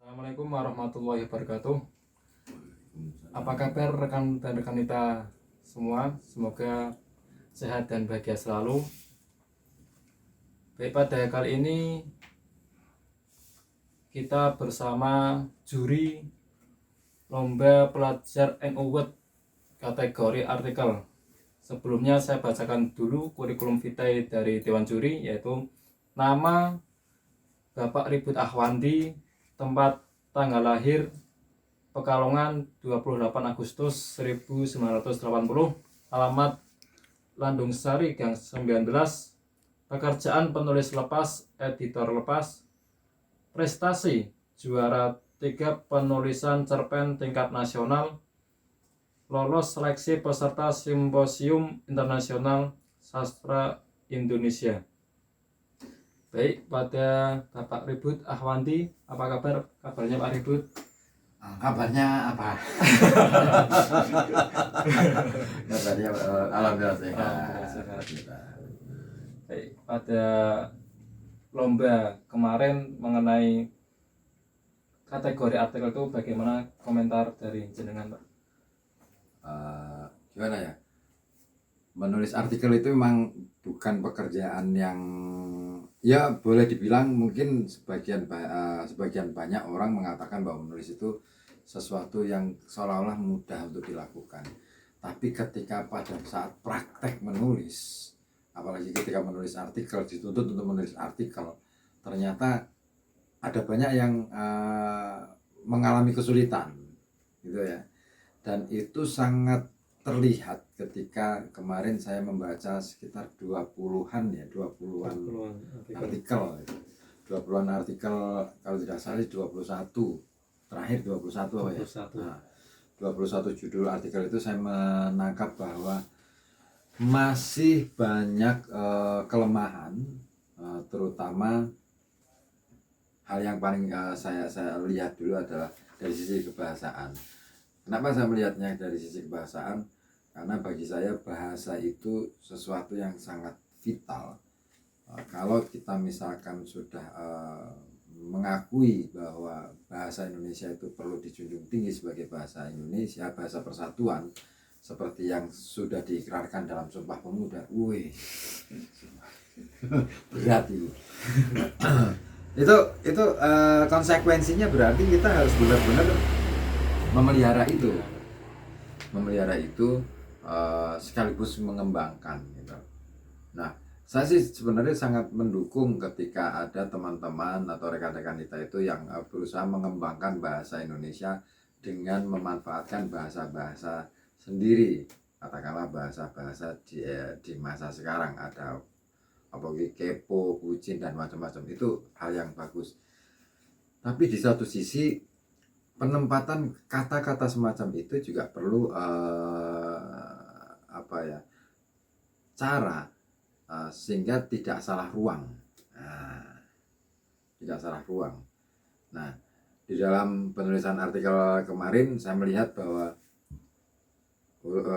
Assalamualaikum warahmatullahi wabarakatuh. Apa kabar rekan dan rekan kita semua? Semoga sehat dan bahagia selalu. Baik, pada kali ini kita bersama juri lomba pelajar NU kategori artikel. Sebelumnya saya bacakan dulu kurikulum vitae dari Dewan Juri, yaitu nama Bapak Ribut Ahwandi, tempat tanggal lahir Pekalongan 28 Agustus 1980, alamat Landung Sari Gang 19, pekerjaan penulis lepas, editor lepas, prestasi juara 3 penulisan cerpen tingkat nasional, lolos seleksi peserta simposium internasional sastra Indonesia. Baik, pada Bapak Ribut Ahwandi, apa kabarnya Pak Ribut? Kabarnya apa? Kabarnya alhamdulillah sehat. Baik, pada lomba kemarin mengenai kategori artikel itu bagaimana komentar dari jenengan, Pak? Gimana ya? Menulis artikel itu memang bukan pekerjaan yang ya boleh dibilang mungkin sebagian banyak orang mengatakan bahwa menulis itu sesuatu yang seolah-olah mudah untuk dilakukan. Tapi ketika pada saat praktek menulis, apalagi ketika menulis artikel, dituntut untuk menulis artikel, ternyata ada banyak yang mengalami kesulitan gitu ya. Dan itu sangat terlihat ketika kemarin saya membaca sekitar 20-an artikel. 20-an artikel, kalau tidak salah 21. Terakhir 21 apa ya? 21 judul artikel itu saya menangkap bahwa masih banyak kelemahan, terutama hal yang paling saya lihat dulu adalah dari sisi kebahasaan. Kenapa saya melihatnya dari sisi kebahasaan? Karena bagi saya bahasa itu sesuatu yang sangat vital. Kalau kita misalkan sudah mengakui bahwa bahasa Indonesia itu perlu dijunjung tinggi sebagai bahasa Indonesia, bahasa persatuan, seperti yang sudah diikrarkan dalam Sumpah Pemuda, berat itu. itu konsekuensinya berarti kita harus benar-benar memelihara itu sekaligus mengembangkan gitu. Nah, saya sih sebenarnya sangat mendukung ketika ada teman-teman atau rekan-rekan kita itu yang berusaha mengembangkan bahasa Indonesia dengan memanfaatkan bahasa-bahasa sendiri, katakanlah bahasa-bahasa di masa sekarang. Ada apalagi kepo, bucin dan macam-macam, itu hal yang bagus. Tapi di satu sisi penempatan kata-kata semacam itu juga perlu cara sehingga tidak salah ruang. Nah, di dalam penulisan artikel kemarin saya melihat bahwa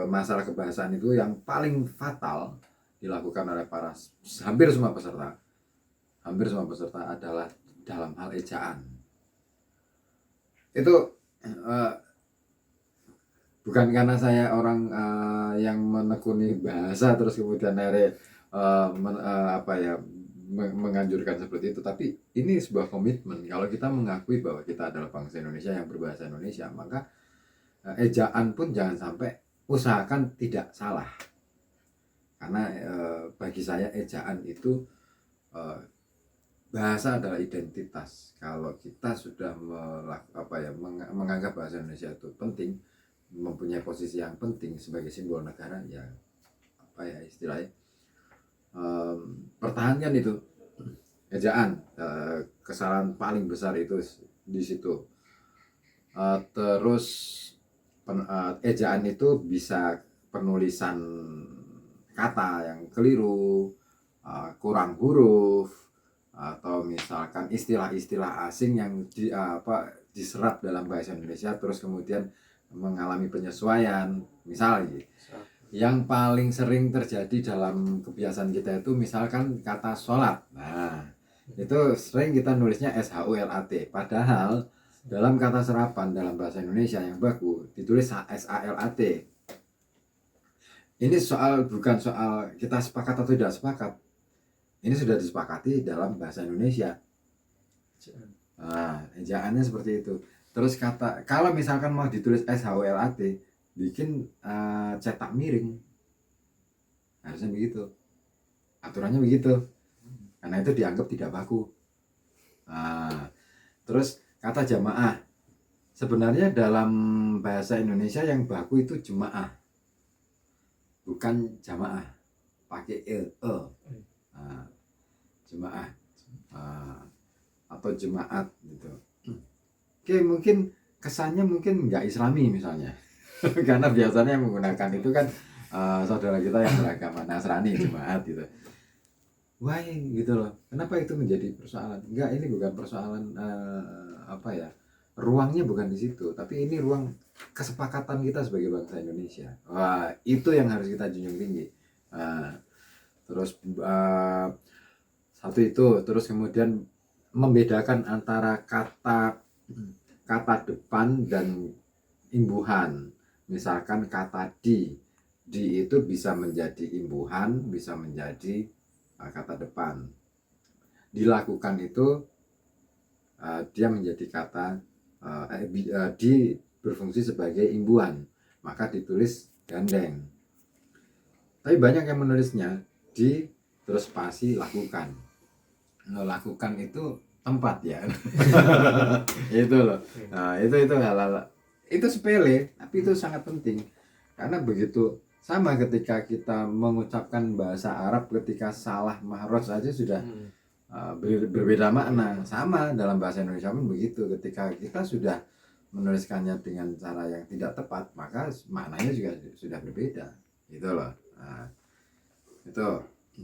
masalah kebahasaan itu yang paling fatal dilakukan oleh hampir semua peserta adalah dalam hal ejaan. Itu bukan karena saya orang yang menekuni bahasa terus kemudian menganjurkan seperti itu, tapi ini sebuah komitmen. Kalau kita mengakui bahwa kita adalah bangsa Indonesia yang berbahasa Indonesia, maka ejaan pun jangan sampai, usahakan tidak salah. Karena bagi saya ejaan itu bahasa adalah identitas. Kalau kita sudah menganggap bahasa Indonesia itu penting, mempunyai posisi yang penting sebagai simbol negara, ya istilahnya pertahankan itu ejaan. Kesalahan paling besar itu di situ. Terus ejaan itu bisa penulisan kata yang keliru, kurang huruf, atau misalkan istilah-istilah asing yang diserap dalam bahasa Indonesia terus kemudian mengalami penyesuaian. Misalnya yang paling sering terjadi dalam kebiasaan kita itu misalkan kata sholat. Nah, itu sering kita nulisnya SHULAT, padahal dalam kata serapan dalam bahasa Indonesia yang baku ditulis SALAT. Ini bukan soal kita sepakat atau tidak sepakat. Ini sudah disepakati dalam bahasa Indonesia. Nah, ejaannya seperti itu. Terus kalau misalkan mau ditulis SHOLAT, bikin cetak miring. Harusnya begitu. Aturannya begitu. Karena itu dianggap tidak baku. Nah, terus kata jamaah, sebenarnya dalam bahasa Indonesia yang baku itu jemaah, bukan jamaah, pakai nah, jemaah atau jemaat gitu. Oke, mungkin kesannya mungkin nggak Islami misalnya, karena biasanya menggunakan itu kan saudara kita yang beragama Nasrani, jemaat gitu. Wah, gitu loh. Kenapa itu menjadi persoalan? Enggak, ini bukan persoalan ruangnya bukan di situ, tapi ini ruang kesepakatan kita sebagai bangsa Indonesia. Wah, itu yang harus kita junjung tinggi. Terus satu itu, terus kemudian membedakan antara kata depan dan imbuhan. Misalkan kata di itu bisa menjadi imbuhan, bisa menjadi kata depan. Dilakukan itu dia menjadi kata di berfungsi sebagai imbuhan, maka ditulis gandeng. Tapi banyak yang menulisnya di terus spasi lakukan. Nah, lakukan itu tempat ya. Itu loh. Nah, itu hal-hal itu sepele, tapi itu sangat penting. Karena begitu sama ketika kita mengucapkan bahasa Arab, ketika salah mahraj saja sudah berbeda makna. Sama dalam bahasa Indonesia pun begitu, ketika kita sudah menuliskannya dengan cara yang tidak tepat, maka maknanya juga sudah berbeda, gitu loh. Nah, itu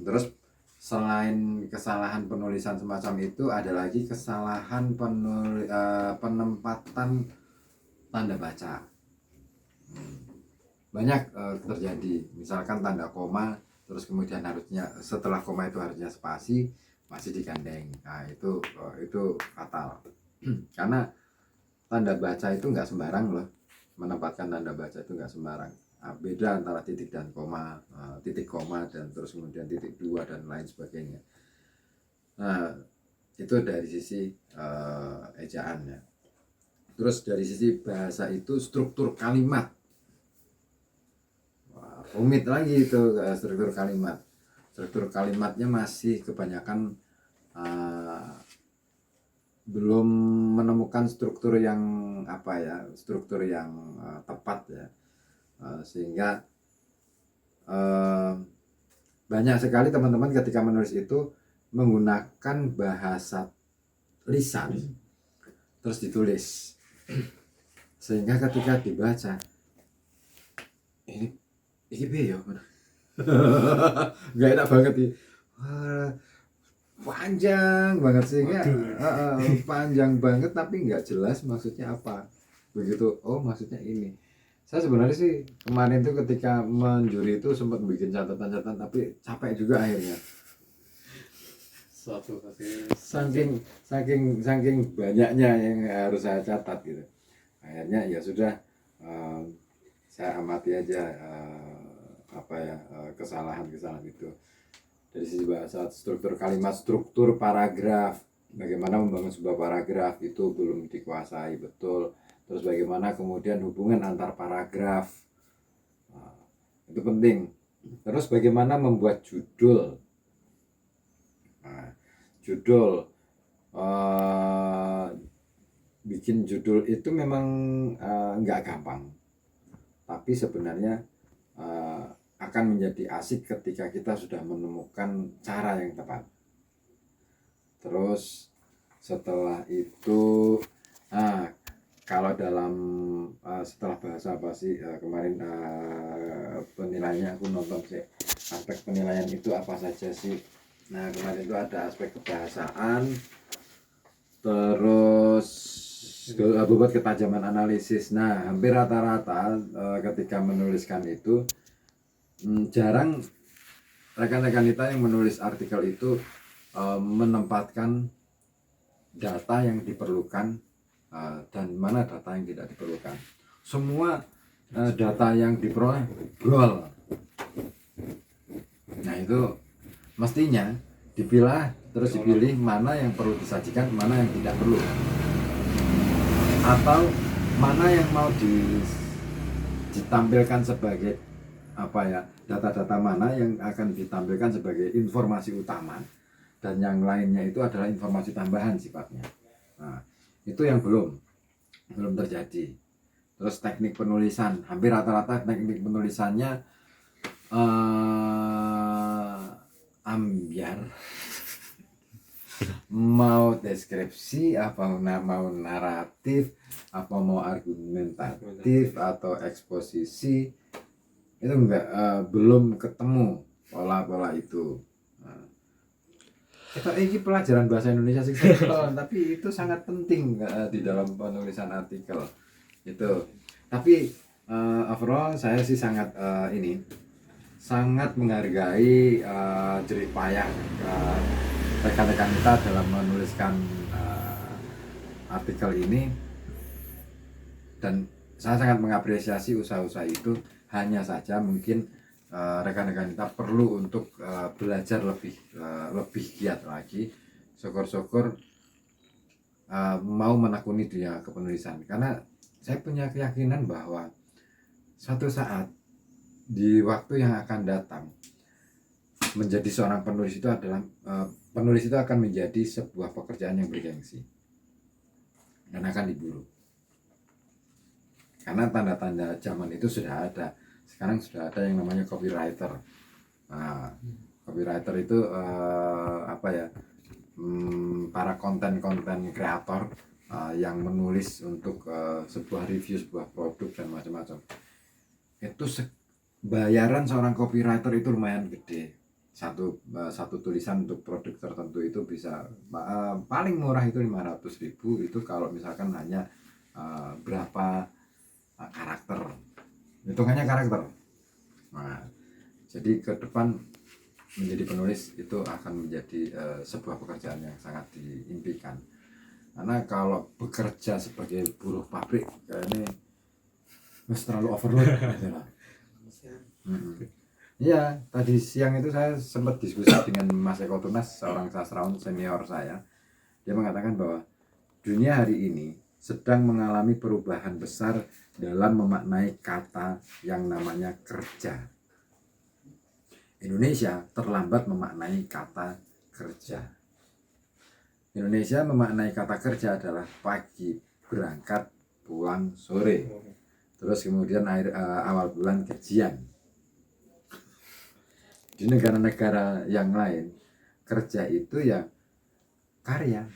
terus selain kesalahan penulisan semacam itu, ada lagi kesalahan penempatan tanda baca. Banyak terjadi, misalkan tanda koma terus kemudian harusnya setelah koma itu harusnya spasi, masih digandeng. Nah, itu fatal. Karena tanda baca itu nggak sembarang loh. Menempatkan tanda baca itu nggak sembarang. Nah, beda antara titik dan koma, titik koma dan terus kemudian titik dua dan lain sebagainya. Nah, itu dari sisi ejaan ya. Terus dari sisi bahasa itu struktur kalimat. Wah, rumit lagi itu struktur kalimat. Struktur kalimatnya masih kebanyakan belum menemukan struktur yang tepat ya, sehingga banyak sekali teman-teman ketika menulis itu menggunakan bahasa lisan terus ditulis, sehingga ketika dibaca ini ya nggak enak banget ya. Panjang banget sehingga panjang banget tapi nggak jelas maksudnya apa. Begitu, oh maksudnya ini. Saya sebenarnya sih kemarin tuh ketika menjuri itu sempat bikin catatan-catatan, tapi capek juga akhirnya. Saking banyaknya yang harus saya catat gitu. Akhirnya ya sudah, saya amati aja kesalahan itu. Dari sisi bahasa, struktur kalimat, struktur paragraf, bagaimana membangun sebuah paragraf itu belum dikuasai betul. Terus bagaimana kemudian hubungan antar paragraf, itu penting. Terus bagaimana membuat judul. Bikin judul itu memang nggak gampang, tapi sebenarnya akan menjadi asik ketika kita sudah menemukan cara yang tepat. Terus setelah itu kalau dalam setelah bahasa kemarin penilaiannya aku nonton sih, aspek penilaian itu apa saja sih. Nah, kemarin itu ada aspek kebahasaan, terus bobot ketajaman analisis. Nah, hampir rata-rata ketika menuliskan itu jarang rekan-rekan kita yang menulis artikel itu menempatkan data yang diperlukan dan mana data yang tidak diperlukan. Semua data yang diperoleh brol. Nah itu mestinya dipilah, terus dipilih mana yang perlu disajikan, mana yang tidak perlu, atau mana yang mau ditampilkan sebagai apa ya, data-data mana yang akan ditampilkan sebagai informasi utama dan yang lainnya itu adalah informasi tambahan sifatnya. Nah, itu yang belum terjadi. Terus teknik penulisan, hampir rata-rata teknik penulisannya ambiar. Mau deskripsi, apa mau naratif, apa mau argumentatif atau eksposisi, itu enggak, belum ketemu pola-pola itu. Kita ini pelajaran bahasa Indonesia sih tapi itu sangat penting di dalam penulisan artikel itu. Tapi overall saya sih sangat sangat menghargai jerih payah rekan-rekan kita dalam menuliskan artikel ini, dan saya sangat mengapresiasi usaha-usaha itu. Hanya saja mungkin rekan-rekan kita perlu untuk belajar lebih giat lagi, syukur-syukur mau menekuni dunia kepenulisan, karena saya punya keyakinan bahwa suatu saat di waktu yang akan datang menjadi seorang penulis itu adalah penulis itu akan menjadi sebuah pekerjaan yang bergengsi dan akan diburu, karena tanda-tanda zaman itu sudah ada. Sekarang sudah ada yang namanya copywriter. Nah, copywriter itu para konten kreator yang menulis untuk sebuah review sebuah produk dan macam-macam. Itu bayaran seorang copywriter itu lumayan gede. Satu tulisan untuk produk tertentu itu bisa paling murah itu 500.000, itu kalau misalkan hanya berapa karakter, hitungannya karakter. Nah, jadi ke depan menjadi penulis itu akan menjadi sebuah pekerjaan yang sangat diimpikan, karena kalau bekerja sebagai buruh pabrik kayaknya terlalu overload gitu lah. Iya, tadi siang itu saya sempat diskusi dengan Mas Eko Tunas, seorang sastrawan senior saya. Dia mengatakan bahwa dunia hari ini sedang mengalami perubahan besar dalam memaknai kata yang namanya kerja. Indonesia terlambat memaknai kata kerja. Indonesia memaknai kata kerja adalah pagi berangkat, pulang sore, terus kemudian awal bulan gajian. Di negara-negara yang lain, kerja itu ya karya,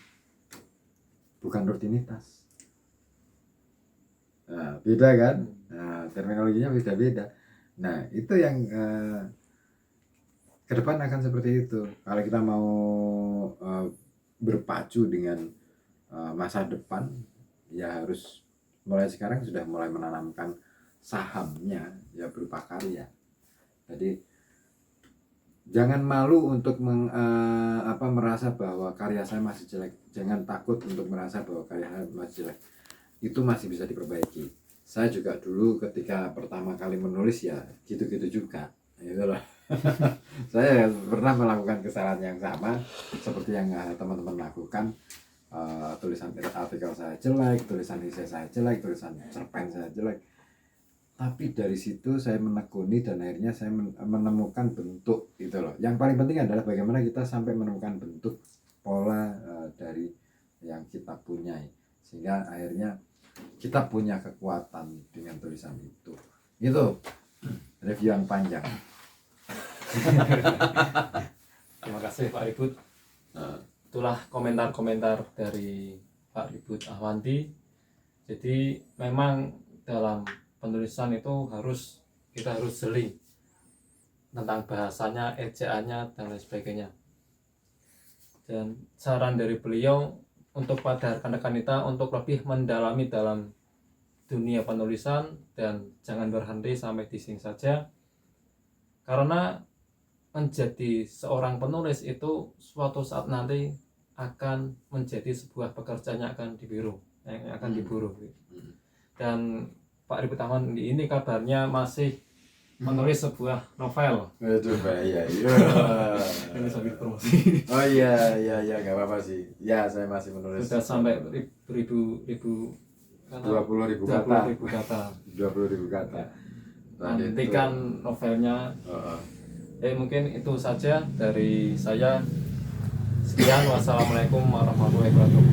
bukan rutinitas. Nah, beda kan? Nah, terminologinya beda-beda. Nah, itu yang ke depan akan seperti itu. Kalau kita mau berpacu dengan masa depan, ya harus mulai sekarang sudah mulai menanamkan sahamnya ya berupa karya. Jadi jangan malu untuk merasa bahwa karya saya masih jelek. Jangan takut untuk merasa bahwa karya saya masih jelek. Itu masih bisa diperbaiki. Saya juga dulu ketika pertama kali menulis ya gitu-gitu juga, gitu loh. Saya pernah melakukan kesalahan yang sama seperti yang teman-teman lakukan. Tulisan artikel saya jelek, tulisan esai saya jelek, tulisan cerpen saya jelek. Tapi dari situ saya menekuni dan akhirnya saya menemukan bentuk gitu loh. Yang paling penting adalah bagaimana kita sampai menemukan bentuk pola dari yang kita punya, sehingga akhirnya kita punya kekuatan dengan tulisan itu. Itu review yang panjang. Terima kasih Pak Ribut. Itulah komentar-komentar dari Pak Ribut Ahwanti. Jadi memang dalam penulisan itu kita harus jeli tentang bahasanya, ejaannya dan lain sebagainya. Dan saran dari beliau untuk pada rekan-rekan kita untuk lebih mendalami dalam dunia penulisan dan jangan berhenti sampai di sini saja, karena menjadi seorang penulis itu suatu saat nanti akan menjadi sebuah pekerjaan yang akan diburu. yang akan diburu. Dan Pak Ribut Ahmad ini kabarnya masih menulis sebuah novel. Aduh bahaya. Iya. Ini sambil promosi. Oh iya nggak apa-apa sih. Ya saya masih menulis. Sudah sampai ribu 20.000 kata. 20.000 kata. Nantikan novelnya. Mungkin itu saja dari saya. Sekian, wassalamualaikum warahmatullahi wabarakatuh.